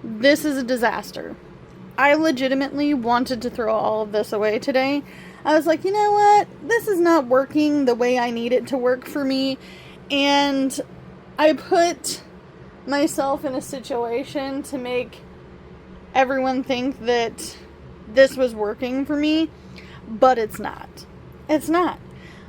This is a disaster. I legitimately wanted to throw all of this away today. I was like, you know what? This is not working the way I need it to work for me. And I put myself in a situation to make everyone think that this was working for me, but it's not. It's not.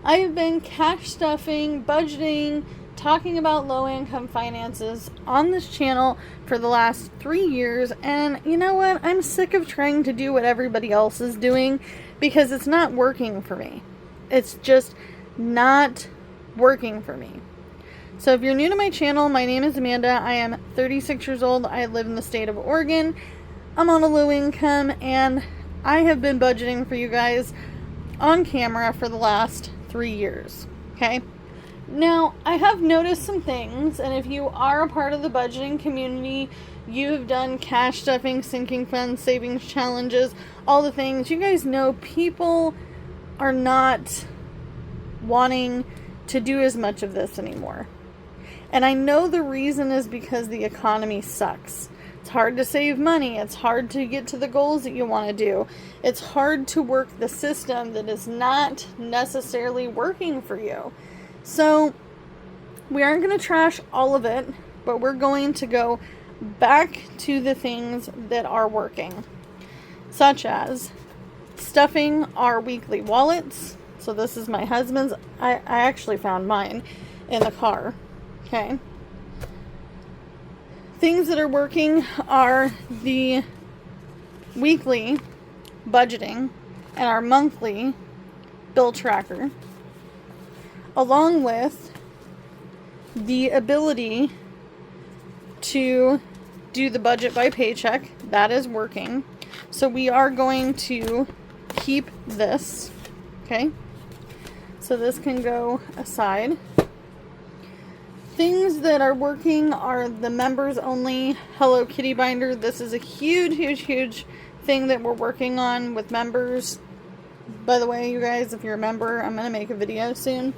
I have been cash stuffing, budgeting, talking about low-income finances on this channel for the last 3 years, and you know what? I'm sick of trying to do what everybody else is doing because it's not working for me. It's just not working for me. So if you're new to my channel, my name is Amanda. I am 36 years old. I live in the state of Oregon. I'm on a low income, and I have been budgeting for you guys on camera for the last 3 years. Okay? Now, I have noticed some things, and if you are a part of the budgeting community, you've done cash stuffing, sinking funds, savings challenges, all the things. You guys know people are not wanting to do as much of this anymore. And I know the reason is because the economy sucks. It's hard to save money. It's hard to get to the goals that you want to do. It's hard to work the system that is not necessarily working for you. So, we aren't going to trash all of it, but we're going to go back to the things that are working. Such as stuffing our weekly wallets. So this is my husband's. I actually found mine in the car. Okay. Things that are working are the weekly budgeting and our monthly bill tracker, along with the ability to do the budget by paycheck. That is working. So we are going to keep this. Okay. So this can go aside. Things that are working are the members only Hello Kitty binder. This is a huge thing that we're working on with members. By the way, you guys, if you're a member, I'm going to make a video soon.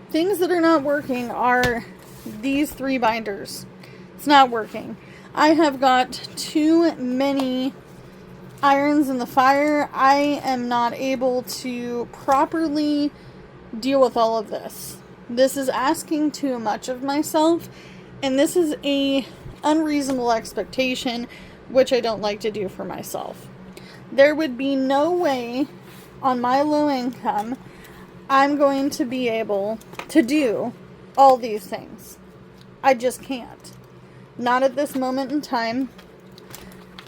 Things that are not working are these 3 binders. It's not working. I have got too many irons in the fire. I am not able to properly deal with all of this. This is asking too much of myself, and this is a unreasonable expectation, which I don't like to do for myself. There would be no way on my low income I'm going to be able to do all these things. I just can't. Not at this moment in time.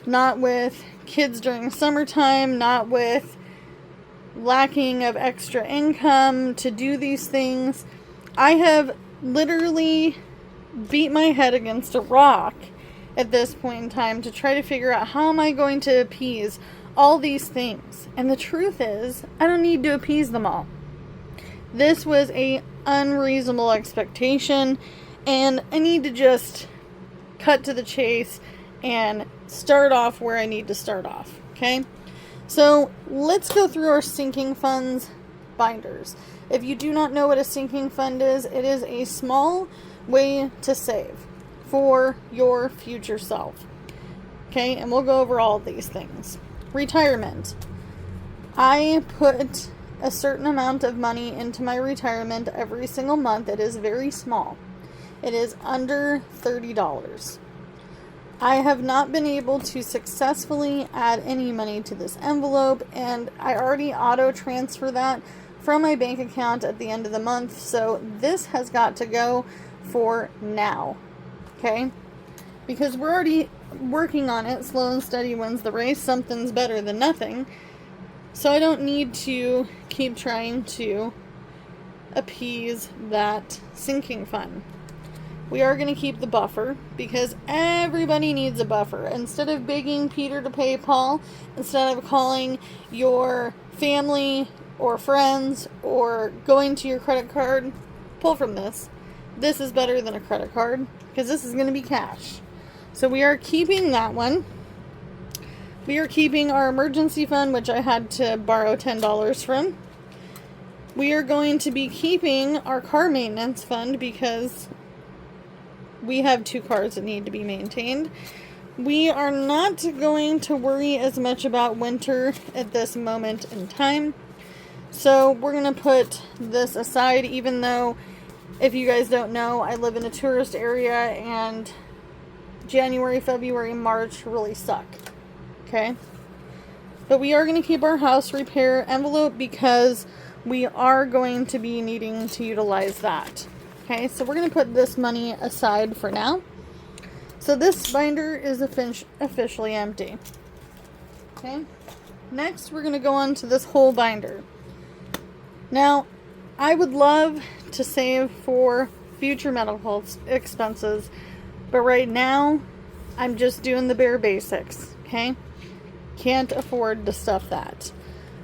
Not with kids during summertime. Not with lacking of extra income to do these things. I have literally beat my head against a rock at this point in time to try to figure out how am I going to appease all these things. And the truth is, I don't need to appease them all. This was a unreasonable expectation, and I need to just cut to the chase and start off where I need to start off. Okay? So let's go through our sinking funds binders. If you do not know what a sinking fund is, it is a small way to save for your future self. Okay, and we'll go over all of these things. Retirement. I put a certain amount of money into my retirement every single month. It is very small. It is under $30. I have not been able to successfully add any money to this envelope, and I already auto transfer that from my bank account at the end of the month, so this has got to go for now. Okay? Because we're already working on it. Slow and steady wins the race. Something's better than nothing. So I don't need to keep trying to appease that sinking fund. We are going to keep the buffer because everybody needs a buffer. Instead of begging Peter to pay Paul, instead of calling your family or friends or going to your credit card, pull from this. This is better than a credit card because this is going to be cash. So we are keeping that one. We are keeping our emergency fund, which I had to borrow $10 from. We are going to be keeping our car maintenance fund because we have 2 cars that need to be maintained. We are not going to worry as much about winter at this moment in time. So we're going to put this aside, even though, if you guys don't know, I live in a tourist area and January, February, March really suck. Okay? But we are going to keep our house repair envelope because we are going to be needing to utilize that. Okay, so we're going to put this money aside for now. So this binder is officially empty. Okay, next we're going to go on to this whole binder. Now, I would love to save for future medical expenses, but right now I'm just doing the bare basics. Okay, can't afford to stuff that.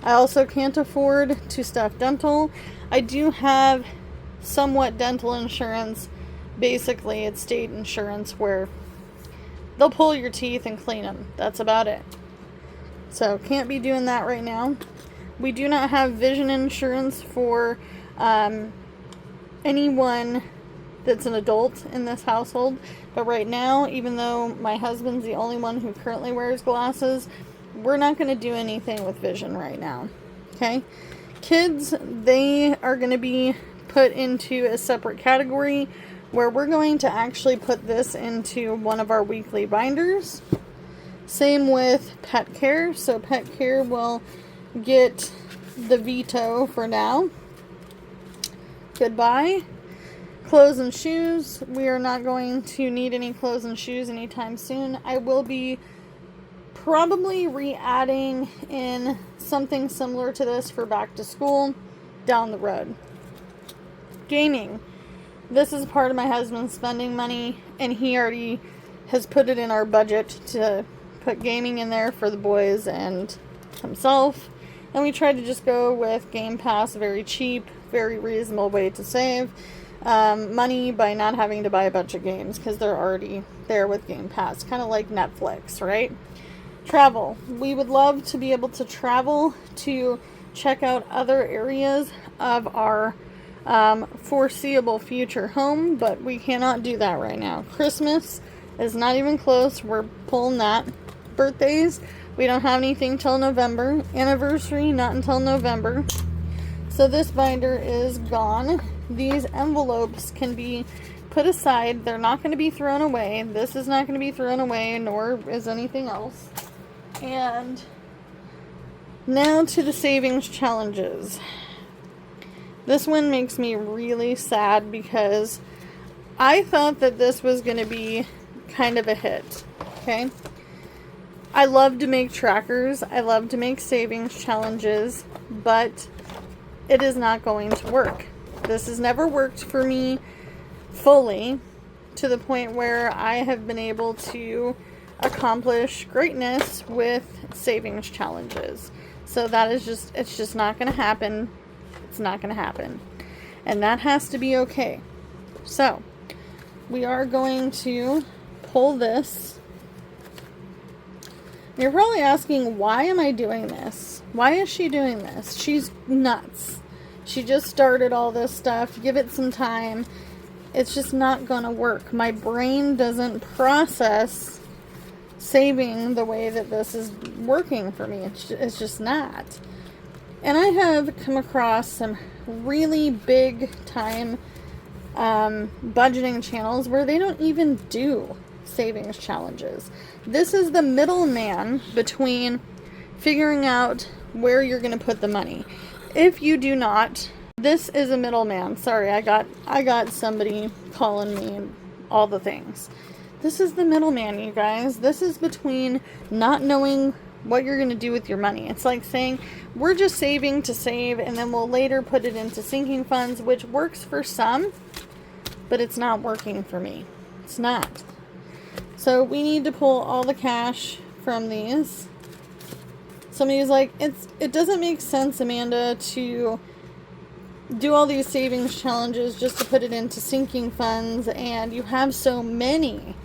I also can't afford to stuff dental. I do have somewhat dental insurance. Basically, it's state insurance where they'll pull your teeth and clean them. That's about it. So, can't be doing that right now. We do not have vision insurance for anyone that's an adult in this household. But right now, even though my husband's the only one who currently wears glasses, we're not going to do anything with vision right now. Okay? Kids, they are going to be put into a separate category where we're going to actually put this into one of our weekly binders. Same with pet care. So pet care will get the veto for now. Goodbye. Clothes and shoes. We are not going to need any clothes and shoes anytime soon. I will be probably re-adding in something similar to this for back to school down the road. Gaming. This is part of my husband's spending money, and he already has put it in our budget to put gaming in there for the boys and himself. And we tried to just go with Game Pass, very cheap, very reasonable way to save money by not having to buy a bunch of games because they're already there with Game Pass. Kind of like Netflix, right? Travel. We would love to be able to travel to check out other areas of our foreseeable future home, but we cannot do that right now. Christmas is not even close. We're pulling that. Birthdays, we don't have anything till November. Anniversary, not until November. So this binder is gone. These envelopes can be put aside. They're not going to be thrown away. This is not going to be thrown away, nor is anything else. And now to the savings challenges. This one makes me really sad because I thought that this was going to be kind of a hit. Okay? I love to make trackers. I love to make savings challenges, but it is not going to work. This has never worked for me fully to the point where I have been able to accomplish greatness with savings challenges. So that is just, it's just not going to happen. It's not going to happen. And that has to be okay. So, we are going to pull this. You're probably asking, why am I doing this? Why is she doing this? She's nuts. She just started all this stuff. Give it some time. It's just not going to work. My brain doesn't process saving the way that this is working for me. It's just not. And I have come across some really big time budgeting channels where they don't even do savings challenges. This is the middleman between figuring out where you're going to put the money. If you do not, this is a middleman. Sorry, I got somebody calling me and all the things. This is the middleman, you guys. This is between not knowing what you're going to do with your money. It's like saying, we're just saving to save, and then we'll later put it into sinking funds, which works for some, but it's not working for me. It's not. So we need to pull all the cash from these. Somebody's like, it doesn't make sense, Amanda, to do all these savings challenges just to put it into sinking funds, and you have so many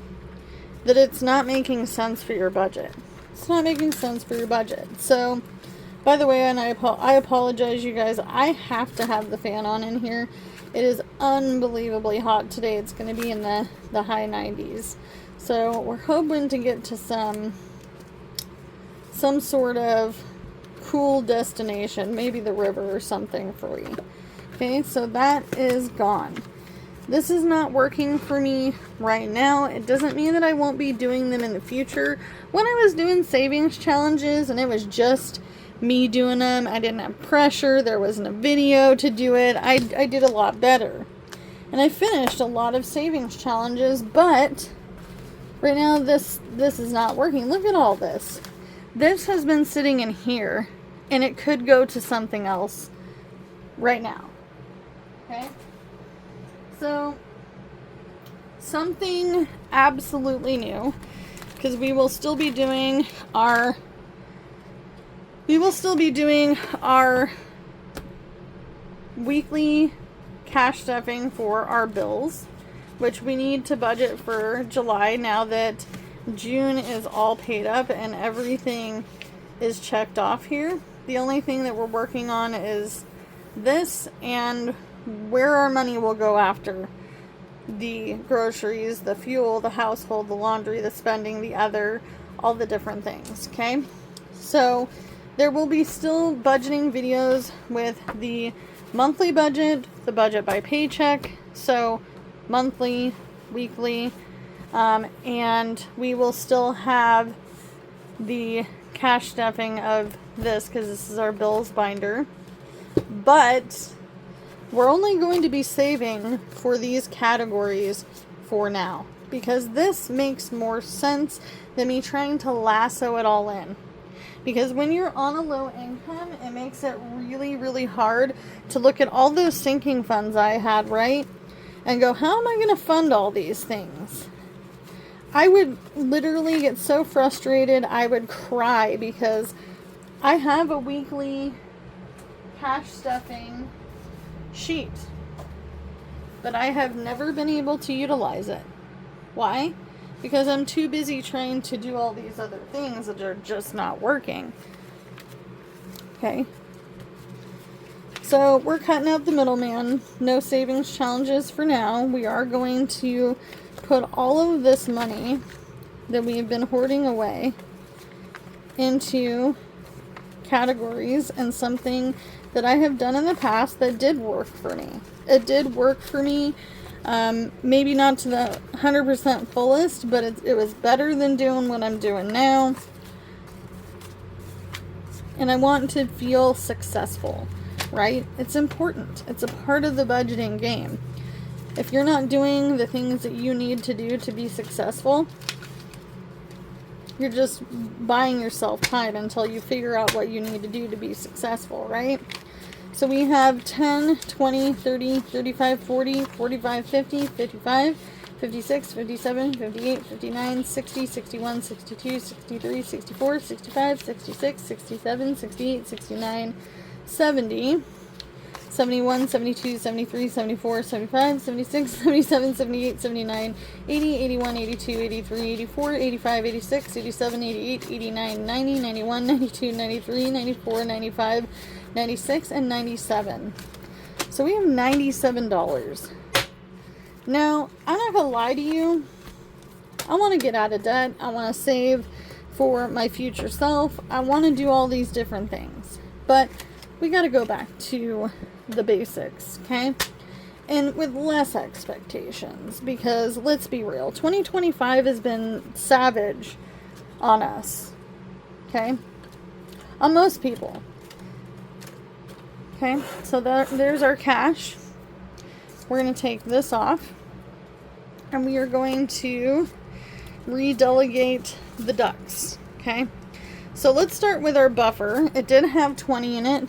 that it's not making sense for your budget. It's not making sense for your budget. So, by the way, and I apologize, you guys, I have to have the fan on in here It is unbelievably hot today. It's going to be in the high 90s. So we're hoping to get to some sort of cool destination, maybe the river or something for you. Okay, so that is gone. This is not working for me right now. It doesn't mean that I won't be doing them in the future. When I was doing savings challenges and it was just me doing them, I didn't have pressure, there wasn't a video to do it, I did a lot better. And I finished a lot of savings challenges, but right now this is not working. Look at all this. This has been sitting in here, and it could go to something else right now. Okay? So, something absolutely new, because we will still be doing our weekly cash stuffing for our bills, which we need to budget for July now that June is all paid up and everything is checked off here. The only thing that we're working on is this and where our money will go after the groceries, the fuel, the household, the laundry, the spending, the other, all the different things, okay? So there will be still budgeting videos with the monthly budget, the budget by paycheck, so monthly, weekly, and we will still have the cash stuffing of this because this is our bills binder. But we're only going to be saving for these categories for now, because this makes more sense than me trying to lasso it all in. Because when you're on a low income, it makes it really, really hard to look at all those sinking funds I had, right? And go, how am I going to fund all these things? I would literally get so frustrated, I would cry, because I have a weekly cash stuffing sheet, but I have never been able to utilize it. Why? Because I'm too busy trying to do all these other things that are just not working. Okay. So we're cutting out the middleman. No savings challenges for now. We are going to put all of this money that we've been hoarding away into categories and something that I have done in the past that did work for me. It did work for me. Maybe not to the 100% fullest, but it was better than doing what I'm doing now. And I want to feel successful, right? It's important. It's a part of the budgeting game. If you're not doing the things that you need to do to be successful, you're just buying yourself time until you figure out what you need to do to be successful, right? So we have 10, 20, 30, 35, 40, 45, 50, 55, 56, 57, 58, 59, 60, 61, 62, 63, 64, 65, 66, 67, 68, 69, 70, 71, 72, 73, 74, 75, 76, 77, 78, 79, 80, 81, 82, 83, 84, 85, 86, 87, 88, 89, 90, 91, 92, 93, 94, 95, 96, and 97. So we have $97. Now, I'm not going to lie to you. I want to get out of debt. I want to save for my future self. I want to do all these different things. But we got to go back to the basics, okay? And with less expectations, because let's be real, 2025 has been savage on us, okay? On most people. Okay, so there's our cash. We're going to take this off, and we are going to redelegate the ducks, okay? So let's start with our buffer. It did have 20 in it.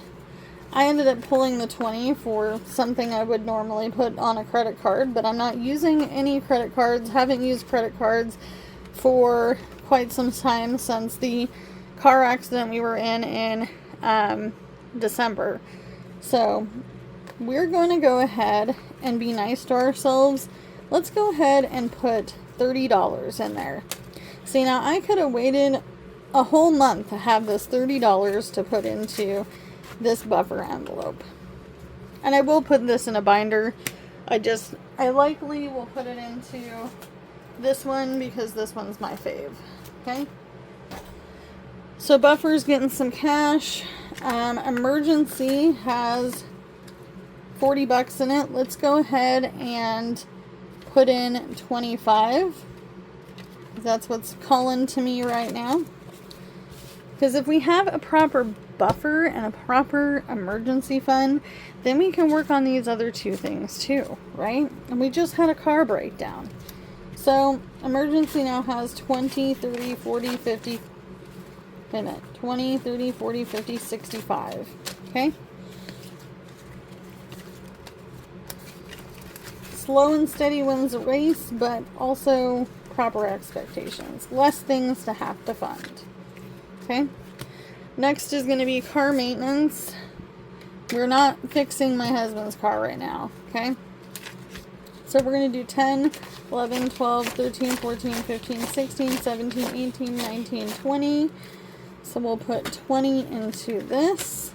I ended up pulling the 20 for something I would normally put on a credit card, but I'm not using any credit cards. Haven't used credit cards for quite some time since the car accident we were in December. So we're going to go ahead and be nice to ourselves. Let's go ahead and put $30 in there. See, now I could have waited a whole month to have this $30 to put into this buffer envelope. And I will put this in a binder. I likely will put it into this one because this one's my fave. Okay. So Buffer's getting some cash. Emergency has 40 bucks in it. Let's go ahead and put in 25. That's what's calling to me right now. Because if we have a proper buffer and a proper emergency fund, then we can work on these other two things too, right? And we just had a car breakdown. So emergency now has 20, 30, 40, 50, wait a minute, 20, 30, 40, 50, 65, okay? Slow and steady wins the race, but also proper expectations. Less things to have to fund, okay? Next is going to be car maintenance. We're not fixing my husband's car right now, okay? So we're going to do 10, 11, 12, 13, 14, 15, 16, 17, 18, 19, 20. So we'll put 20 into this.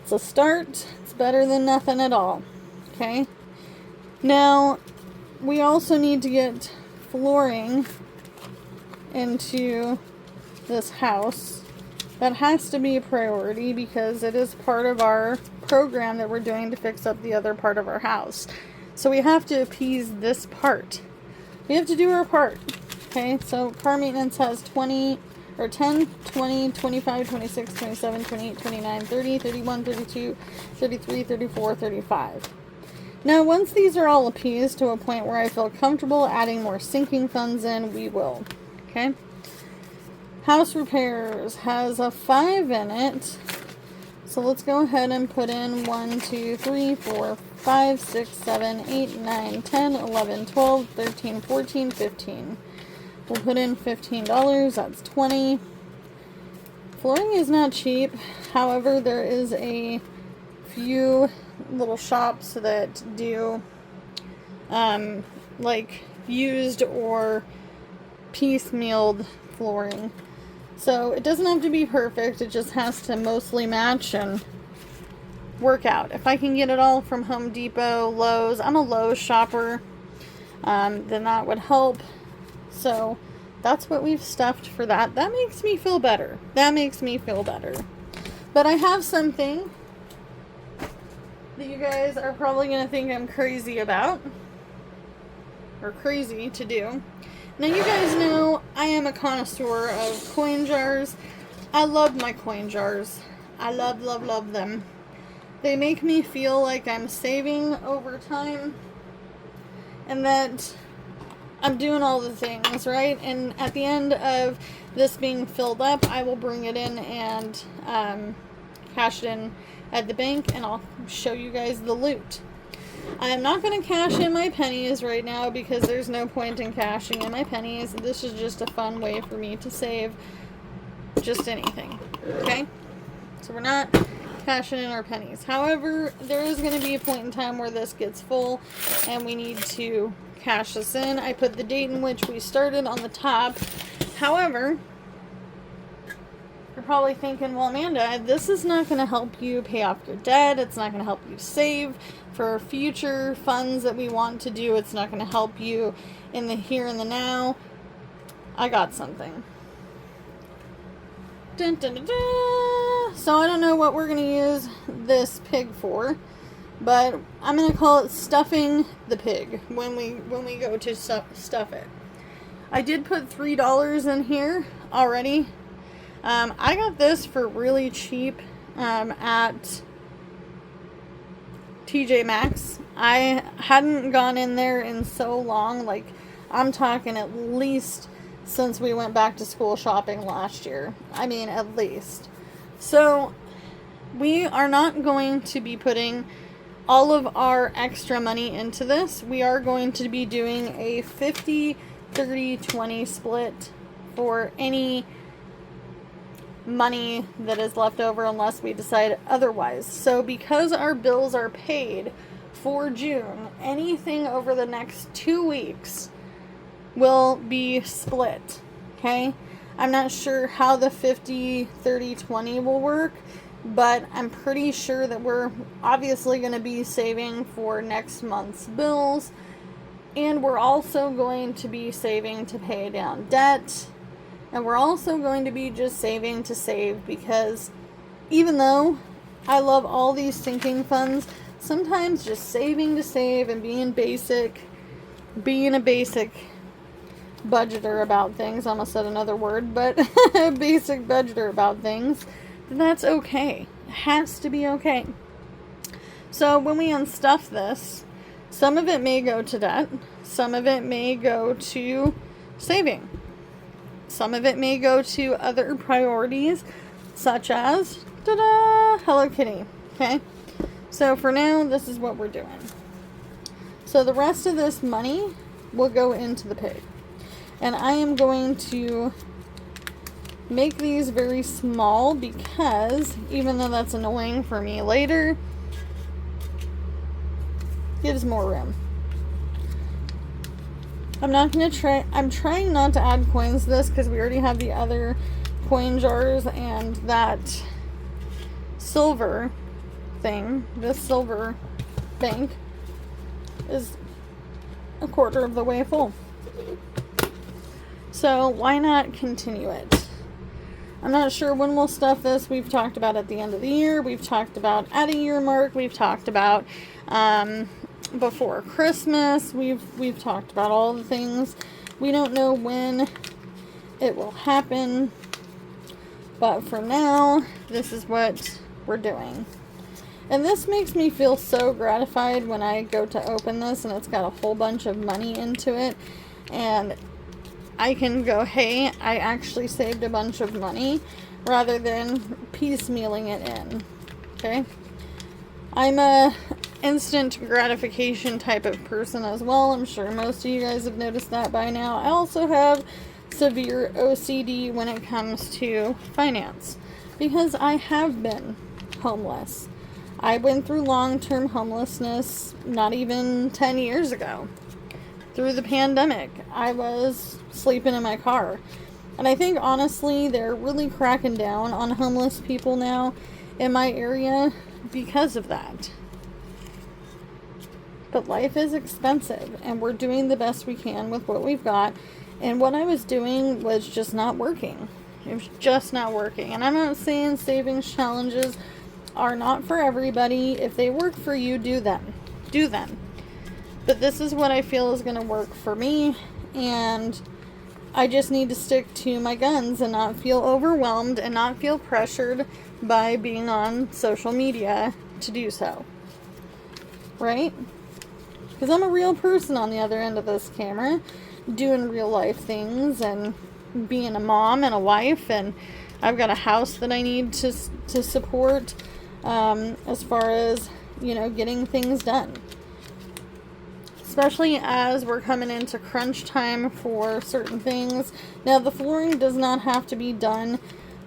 It's a start. It's better than nothing at all, okay? Now, we also need to get flooring into this house. That has to be a priority because it is part of our program that we're doing to fix up the other part of our house. So we have to appease this part. We have to do our part. Okay, so car maintenance has 20, or 10, 20, 25, 26, 27, 28, 29, 30, 31, 32, 33, 34, 35. Now, once these are all appeased to a point where I feel comfortable adding more sinking funds in, we will. Okay? House repairs has a 5 in it. So let's go ahead and put in 1, 2, 3, 4, 5, 6, 7, 8, 9, 10, 11, 12, 13, 14, 15. We'll put in $15. That's 20. Flooring is not cheap. However, there is a few little shops that do like used or piecemealed flooring. So it doesn't have to be perfect, it just has to mostly match and work out. If I can get it all from Home Depot, Lowe's, I'm a Lowe's shopper, then that would help. So that's what we've stuffed for that. That makes me feel better. That makes me feel better. But I have something that you guys are probably going to think I'm crazy about, or crazy to do. Now, you guys know I am a connoisseur of coin jars. I love my coin jars. I love, love, love them. They make me feel like I'm saving over time and that I'm doing all the things, right? And at the end of this being filled up, I will bring it in and cash it in at the bank, and I'll show you guys the loot. I'm not going to cash in my pennies right now because there's no point in cashing in my pennies. This is just a fun way for me to save just anything, okay? So we're not cashing in our pennies. However, there is going to be a point in time where this gets full and we need to cash this in. I put the date in which we started on the top. However, you're probably thinking, well, Amanda, this is not going to help you pay off your debt. It's not going to help you save for future funds that we want to do. It's not going to help you in the here and the now. I got something. Dun, dun, dun, dun. So I don't know what we're going to use this pig for, but I'm going to call it stuffing the pig when we go to stuff it. I did put $3 in here already. I got this for really cheap at TJ Maxx. I hadn't gone in there in so long, like I'm talking at least since we went back to school shopping last year. I mean, at least. So we are not going to be putting all of our extra money into this. We are going to be doing a 50, 30, 20 split for any money that is left over unless we decide otherwise. So because our bills are paid for June, anything over the next 2 weeks will be split. Okay? I'm not sure how the 50, 30, 20 will work, but I'm pretty sure that we're obviously going to be saving for next month's bills, and we're also going to be saving to pay down debt, and we're also going to be just saving to save, because even though I love all these sinking funds, sometimes just saving to save and being a basic budgeter about things, I almost said another word, but a basic budgeter about things, that's okay. It has to be okay. So when we unstuff this, some of it may go to debt, some of it may go to saving, some of it may go to other priorities, such as, ta-da, Hello Kitty. Okay? So for now, this is what we're doing. So the rest of this money will go into the pig. And I am going to make these very small, because even though that's annoying for me later, gives more room. I'm trying not to add coins to this, because we already have the other coin jars, and that silver thing, this silver bank, is a quarter of the way full. So why not continue it? I'm not sure when we'll stuff this. We've talked about at the end of the year. We've talked about at a year mark. We've talked about before Christmas. We've talked about all the things. We don't know when it will happen, but for now, this is what we're doing. And this makes me feel so gratified when I go to open this and it's got a whole bunch of money into it, and I can go, hey, I actually saved a bunch of money, rather than piecemealing it in. Okay? I'm a instant gratification type of person as well. I'm sure most of you guys have noticed that by now. I also have severe OCD when it comes to finance, because I have been homeless. I went through long-term homelessness not even 10 years ago. Through the pandemic, I was sleeping in my car. And I think, honestly, they're really cracking down on homeless people now in my area because of that. But life is expensive, and we're doing the best we can with what we've got. And what I was doing was just not working. It was just not working. And I'm not saying savings challenges are not for everybody. If they work for you, do them. Do them. But this is what I feel is going to work for me, and I just need to stick to my guns and not feel overwhelmed and not feel pressured by being on social media to do so. Right? Because I'm a real person on the other end of this camera, doing real life things and being a mom and a wife, and I've got a house that I need to support as far as, getting things done. Especially as we're coming into crunch time for certain things. Now, the flooring does not have to be done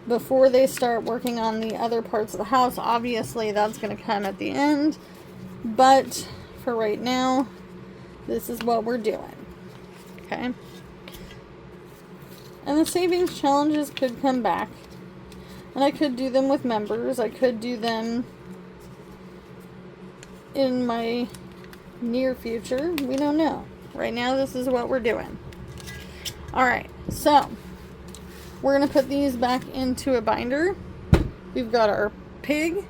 before they start working on the other parts of the house. Obviously, that's going to come at the end. But for right now, this is what we're doing. Okay? And the savings challenges could come back. And I could do them with members. I could do them in my near future. We don't know. Right now, this is what we're doing. Alright, so we're going to put these back into a binder. We've got our pig.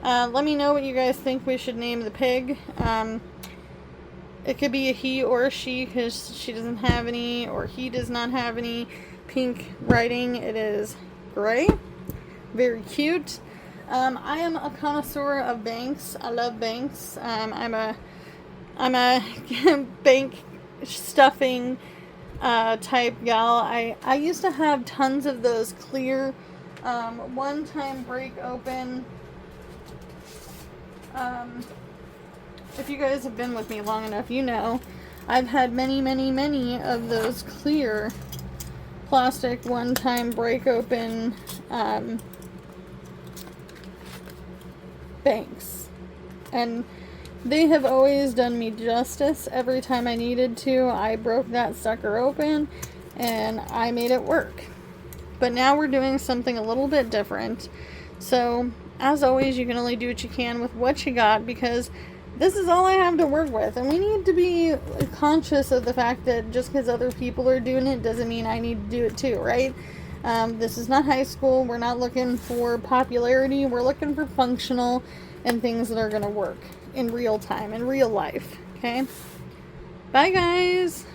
Let me know what you guys think we should name the pig. It could be a he or a she, because she doesn't have any, or he does not have any pink writing. It is gray. Very cute. I am a connoisseur of banks. I love banks. I'm a bank stuffing type gal. I used to have tons of those clear one-time break open. If you guys have been with me long enough, you know I've had many of those clear plastic one-time break open banks, and they have always done me justice. Every time I needed to, I broke that sucker open and I made it work. But now we're doing something a little bit different. So as always, you can only do what you can with what you got, because this is all I have to work with. And we need to be conscious of the fact that just because other people are doing it doesn't mean I need to do it too, right? This is not high school. We're not looking for popularity. We're looking for functional and things that are going to work in real time, in real life. Okay? Bye, guys.